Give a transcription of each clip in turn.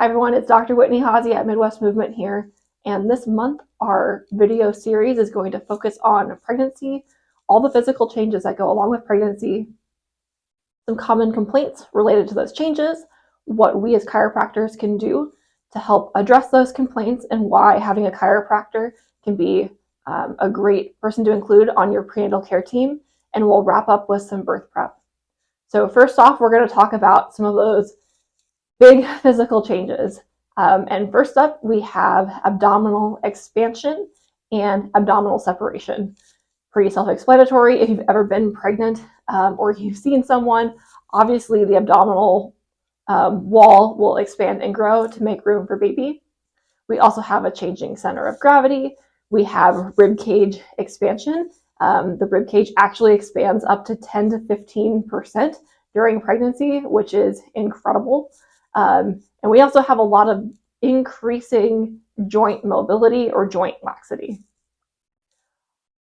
everyone, it's Dr. Whitney Haase at Midwest Movement here, and this month our video series is going to focus on pregnancy, all the physical changes that go along with pregnancy, some common complaints related to those changes, what we as chiropractors can do to help address those complaints, and why having a chiropractor can be a great person to include on your prenatal care team, and we'll wrap up with some birth prep. So first off, we're going to talk about some of those big physical changes. And first up, we have abdominal expansion and abdominal separation. Pretty self-explanatory. If you've ever been pregnant or you've seen someone, obviously the abdominal wall will expand and grow to make room for baby. We also have a changing center of gravity. We have rib cage expansion. The rib cage actually expands up to 10 to 15% during pregnancy, which is incredible. And we also have a lot of increasing joint mobility or joint laxity.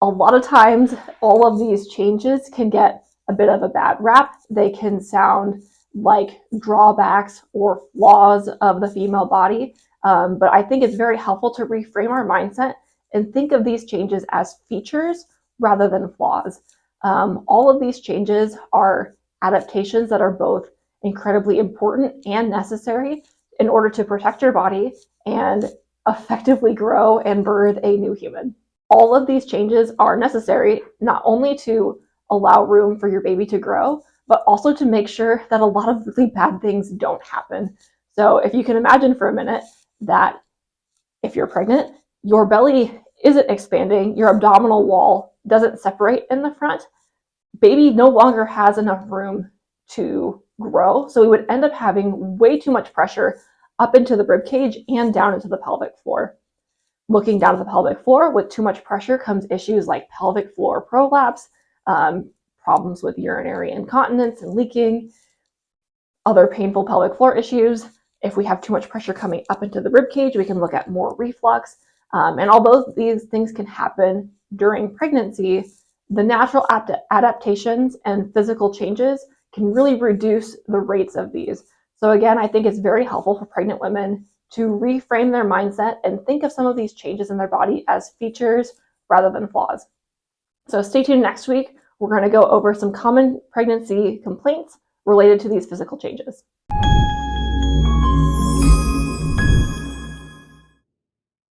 A lot of times, all of these changes can get a bit of a bad rap. They can sound like drawbacks or flaws of the female body. But I think it's very helpful to reframe our mindset and think of these changes as features rather than flaws. All of these changes are adaptations that are both incredibly important and necessary in order to protect your body and effectively grow and birth a new human. All of these changes are necessary not only to allow room for your baby to grow, but also to make sure that a lot of really bad things don't happen. So if you can imagine for a minute that if you're pregnant, your belly isn't expanding, your abdominal wall doesn't separate in the front, baby no longer has enough room to grow. So we would end up having way too much pressure up into the rib cage and down into the pelvic floor. Looking down at the pelvic floor with too much pressure comes issues like pelvic floor prolapse, problems with urinary incontinence and leaking, other painful pelvic floor issues. If we have too much pressure coming up into the rib cage, we can look at more reflux. And although these things can happen during pregnancy, the natural adaptations and physical changes can really reduce the rates of these. So again, I think it's very helpful for pregnant women to reframe their mindset and think of some of these changes in their body as features rather than flaws. So stay tuned next week. We're going to go over some common pregnancy complaints related to these physical changes.